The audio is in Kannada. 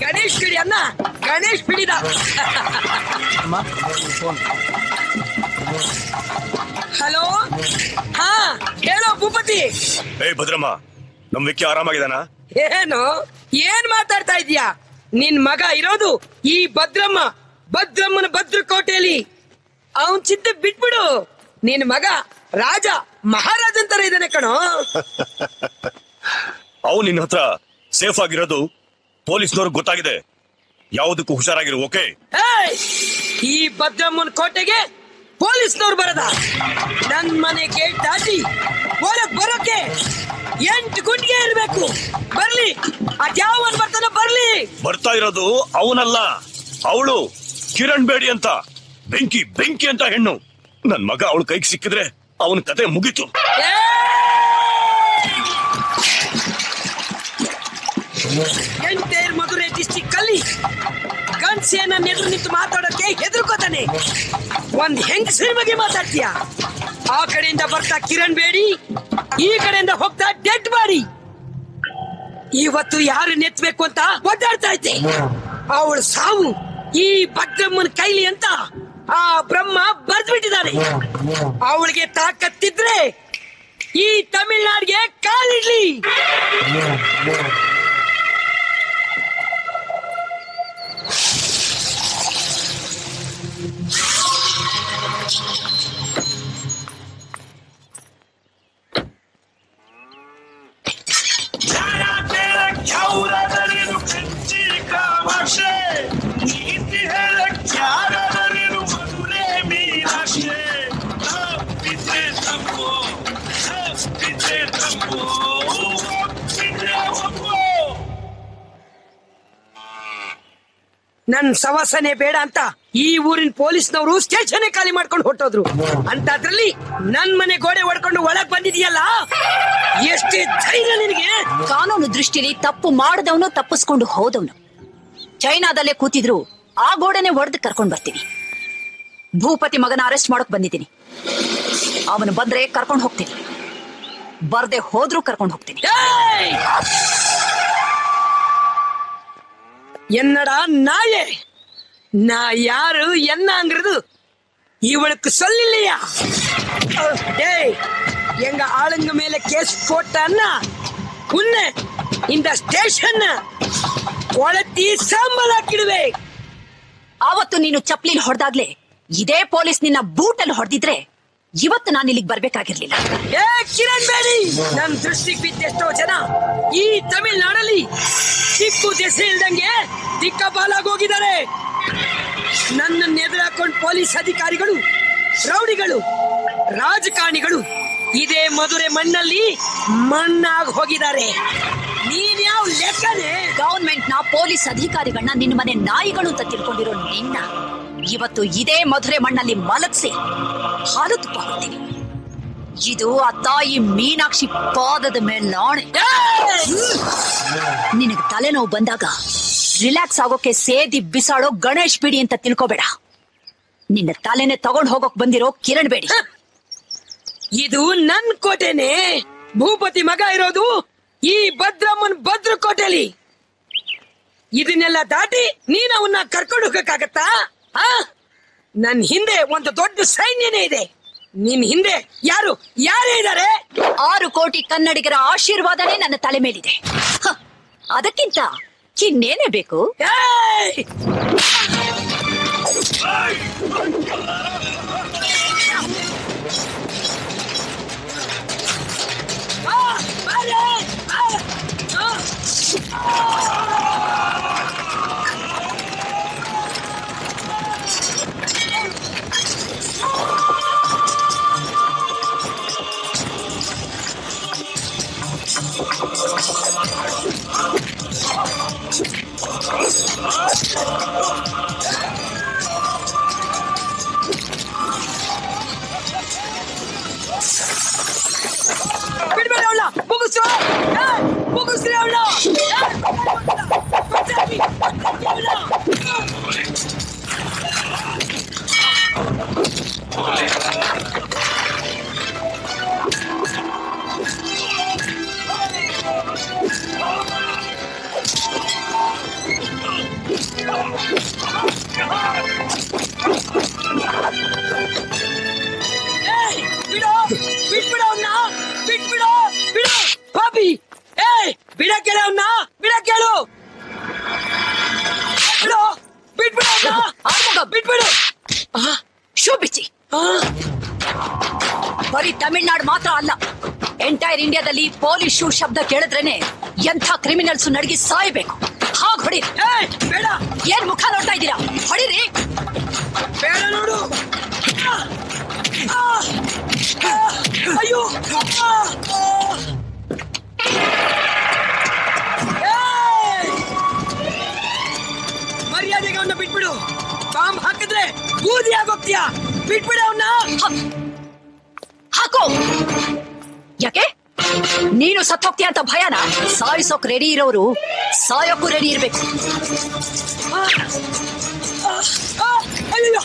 ಗಣೇಶ್ ಬಿಡಿ ಅನ್ನ, ಗಣೇಶ್ ಬಿಡಿದ. ಹಲೋ, ಹಾ ಹೇಳೋ ಭೂಪತಿ. ಏ ಭದ್ರಮ್ಮ, ನಮ್ ವಿಕ್ಕಿ ಆರಾಮಾಗಿದಾನ? ಏನು ಏನ್ ಮಾತಾಡ್ತಾ ಇದ್ಯಾ? ನಿನ್ ಮಗ ಇರೋದು ಈ ಭದ್ರಮ್ಮನ ಭದ್ರಕೋಟೆಯಲ್ಲಿ. ಅವನ್ ಚಿಂತೆ ಬಿಟ್ಬಿಡು. ನಿನ್ ಮಗ ರಾಜ ಮಹಾರಾಜನ್ ತರ ಇದ್ದಾನೆ ಕಣೋ. ಅವ್ ನಿನ್ ಹತ್ರ ಸೇಫ್ ಆಗಿರೋದು ಪೊಲೀಸ್ನವ್ರಿಗೆ ಗೊತ್ತಾಗಿದೆ. ಯಾವುದಕ್ಕೂ ಹುಷಾರಾಗಿರು, ಓಕೆ? ಈ ಭದ್ರಮ್ಮನ ಕೋಟೆಗೆ ಪೊಲೀಸ್ನವ್ರು ಬರದ? ನನ್ ಮನೆ ಗೇಟ್ ದಾಟಿ ಹೊರಗ್ ಬರೋಕೆ 8 ಗುಂಡಿಗೆ ಇರ್ಬೇಕು. ಬರ್ಲಿ, ಅದ್ಯಾವನ್ ಬರ್ತಾನ ಬರ್ಲಿ. ಬರ್ತಾ ಇರೋದು ಅವನಲ್ಲ, ಅವಳು ಕಿರಣ್ ಬೇಡಿ ಅಂತ, ಬೆಂಕಿ ಬೆಂಕಿ ಅಂತ ಹೆಣ್ಣು. ನನ್ ಮಗ ಅವಳು ಕೈಗೆ ಸಿಕ್ಕಿದ್ರೆ ಅವನ ಕತೆ ಮುಗೀತು. ಎಂಟೈರ್ ಮಧುರೆ ಡಿಸ್ಟಿಕ್ ಅಲ್ಲಿ ಗಂಡ್ಸೇನ ಎದುರು ನಿಂತು ಮಾತಾಡೋಕೆ ಹೆದರ್ಕೋತಾನೆ. ಒಂದ್ ಹೆಂಗಸ್ರ ಬಗ್ಗೆ ಮಾತಾಡ್ತೀಯ? ಆ ಕಡೆಯಿಂದ ಬರ್ತಾ ಕಿರಣ್ ಬೇಡಿ, ಈ ಕಡೆಯಿಂದ ಹೋಗ್ತಾ ಡೆಡ್ ಬಾಡಿ. ಇವತ್ತು ಯಾರು ನೆತ್ಬೇಕು ಅಂತ ಒದ್ದಾಡ್ತಾ ಇದ್ದೆ. ಅವಳ ಸಾವು ಈ ಭದ್ರಮ್ಮನ ಕೈಲಿ ಅಂತ ಆ ಬ್ರಹ್ಮ ಬರ್ದ್ಬಿಟ್ಟಿದ್ದಾನೆ. ಅವಳಿಗೆ ತಾಕತ್ತಿದ್ರೆ ಈ ತಮಿಳ್ನಾಡಿಗೆ ಕಾಲಿಡ್ಲಿ. ನನ್ ಸವಾಸನೆ ಬೇಡ ಅಂತ ಈ ಊರಿನ ಪೊಲೀಸ್ನವರು ಸ್ಟೇಷನ್ ಖಾಲಿ ಮಾಡ್ಕೊಂಡು ಹೊಟ್ಟೋದ್ರು. ಅಂತದ್ರಲ್ಲಿ ನನ್ ಮನೆ ಗೋಡೆ ಹೊಡ್ಕೊಂಡು ಒಳಗ್ ಬಂದಿದೆಯಲ್ಲ, ಎಷ್ಟೇ ಧೈರ್ಯ ನಿನಗೆ? ಕಾನೂನು ದೃಷ್ಟಿಲಿ ತಪ್ಪು ಮಾಡದವನು ತಪ್ಪಿಸ್ಕೊಂಡು ಹೋದವನು ಚೈನಾದಲ್ಲೇ ಕೂತಿದ್ರು ಆ ಗೋಡೆನೆ ಒಡೆದು ಕರ್ಕೊಂಡ್ ಬರ್ತೀನಿ. ಭೂಪತಿ ಮಗನ ಅರೆಸ್ಟ್ ಮಾಡೋಕ್ ಬಂದಿದ್ದೀನಿ. ಅವನು ಬಂದ್ರೆ ಕರ್ಕೊಂಡು ಹೋಗ್ತೀನಿ, ಬರ್ದೆ ಹೋದ್ರೂ ಕರ್ಕೊಂಡು ಹೋಗ್ತೀನಿ. என்னடா நாயே, நான் யாரு என்னங்கிறது இவளுக்கு சொல்லலையா? டேய், எங்க ஆளுங்க மேல கேஸ் போட்டான்னா உன்னை இந்த ஸ்டೇಷನ್ ಕೊಳತಿ ಸಾಂಬಲಾಕಿಡುವೆ. ಆವತ್ತು ನೀನು ಚಪ್ಲಿಲ್ ಹೊಡೆದಾಗ್ಲೇ ಇದೇ ಪೊಲೀಸ್ ನಿನ್ನ ಬೂಟಲ್ಲಿ ಹೊಡೆದಿದ್ರೆ ಇವತ್ತು ನಾನು ಇಲ್ಲಿಗೆ ಬರ್ಬೇಕಾಗಿರ್ಲಿಲ್ಲ. ಏ ಕಿರಣ್ ಬೇಡಿ, ನನ್ ದೃಷ್ಟಿಗೆ ಬಿದ್ದೆಷ್ಟೋ ಜನ ಈ ತಮಿಳ್ನಾಡಲ್ಲಿ ಟಿಪ್ಪು ದೆಸೆ ಇಲ್ದಂಗೆ ದಿಕ್ಕಪಾಲಾಗೋಗಿದ್ದಾರೆ. ನನ್ನನ್ನು ಎದುರಾಕೊಂಡು ಪೊಲೀಸ್ ಅಧಿಕಾರಿಗಳು, ರೌಡಿಗಳು, ರಾಜಕಾರಣಿಗಳು ಇದೇ ಮಧುರೆ ಮಣ್ಣಲ್ಲಿ ಮಣ್ಣಾಗಿ ಹೋಗಿದ್ದಾರೆ. ನೀನ್ ಯಾವ ಲೆಕ್ಕನೆ? ಗವರ್ಮೆಂಟ್ ನ ಪೊಲೀಸ್ ಅಧಿಕಾರಿಗಳನ್ನ ನಿನ್ನ ಮನೆ ನಾಯಿಗಳು ಅಂತ ತಿಳ್ಕೊಂಡಿರೋ ನಿನ್ನ ಇವತ್ತು ಇದೇ ಮಧುರೆ ಮಣ್ಣಲ್ಲಿ ಮಲಗಿಸಿ ಹಾಲು ತುಪ್ಪ ಹೊಡ್ತೀನಿ. ಇದು ಆ ತಾಯಿ ಮೀನಾಕ್ಷಿ ಪಾದದ ಮೇಲಾಣೆ. ನಿನಗೆ ತಲೆನೋವು ಬಂದಾಗ ರಿಲ್ಯಾಕ್ಸ್ ಆಗೋಕೆ ಸೇದಿ ಬಿಸಾಡೋ ಗಣೇಶ್ ಬಿಡಿ ಅಂತ ತಿಳ್ಕೋಬೇಡ. ನಿನ್ನ ತಲೆನೆ ತಗೊಂಡ್ ಹೋಗೋಕ್ ಬಂದಿರೋ ಕಿರಣ್ ಬೇಡಿ. ಇದು ನನ್ ಕೋಟೆನೆ. ಭೂಪತಿ ಮಗ ಇರೋದು ಈ ಭದ್ರಮ್ಮನ್ ಭದ್ರಕೋಟೆಲಿ. ಇದನ್ನೆಲ್ಲ ದಾಟಿ ನೀನ್ ಅವನ್ನ ಕರ್ಕೊಂಡು ಹೋಗಕ್ಕಾಗತ್ತಾ? ನನ್ ಹಿಂದೆ ಒಂದು ದೊಡ್ಡ ಸೈನ್ಯನೇ ಇದೆ. ನಿನ್ ಹಿಂದೆ ಯಾರೇ ಇದ್ದಾರೆ? 6 ಕೋಟಿ ಕನ್ನಡಿಗರ ಆಶೀರ್ವಾದನೇ ನನ್ನ ತಲೆ ಮೇಲಿದೆ. ಅದಕ್ಕಿಂತ ಇನ್ನೇನೇ ಬೇಕು? ಬಿಡ್ಬೇಡ ಅವಳ, ಮುಗಿಸು, ಮುಗಿಸ್ರಿ ಅವಳ. ಬಿಟ್ಬಿಡು ಬಿಡು ಪಾಪಿ. ಏ ಬಿಡ ಕೇಳು ಅವನ್ನ, ಬಿಡ ಕೇಳು. ಬಿಡು ಬಿಟ್ಬಿಡು ಅವನ್ನ. ಆರ್ಮುಗ ಬಿಟ್ಬಿಡು. ಶೂ ಬಿಚ್ಚಿ. ಬರೀ ತಮಿಳ್ನಾಡು ಮಾತ್ರ ಅಲ್ಲ, ಎಂಟೈರ್ ಇಂಡಿಯಾದಲ್ಲಿ ಪೊಲೀಸ್ ಶೂ ಶಬ್ದ ಕೇಳಿದ್ರೇನೆ ಎಂಥ ಕ್ರಿಮಿನಲ್ಸ್ ನಡಗಿ ಸಾಯ್ಬೇಕು. ಹಾಗ್ ಹೊಡಿ. ಬೇಡ. ಏನ್ ಮುಖ ನೋಡ್ತಾ ಇದ್ದೀರಾ? ಹೊಡಿರಿ. ಬೇಡ ನೋಡು. ಅಯ್ಯೋ. ಮರ್ಯಾದೆಗೆ ಅವನ್ನ ಬಿಟ್ಬಿಡು. ಬಾಂಬ್ ಹಾಕಿದ್ರೆ ಬೂದಿ ಆಗೋಗ್ತೀಯಾ. ಬಿಟ್ಬಿಡು ಅವನ್ನ. ಹಾಕೋ. ಯಾಕೆ? ನೀನು ಸತ್ತೋಗ್ತೀಯ ಅಂತ ಭಯನ? ಸಾಯಿಸೋಕ್ ರೆಡಿ ಇರೋರು ಸಾಯೋಕ್ಕೂ ರೆಡಿ ಇರ್ಬೇಕು. ಅಯ್ಯೋ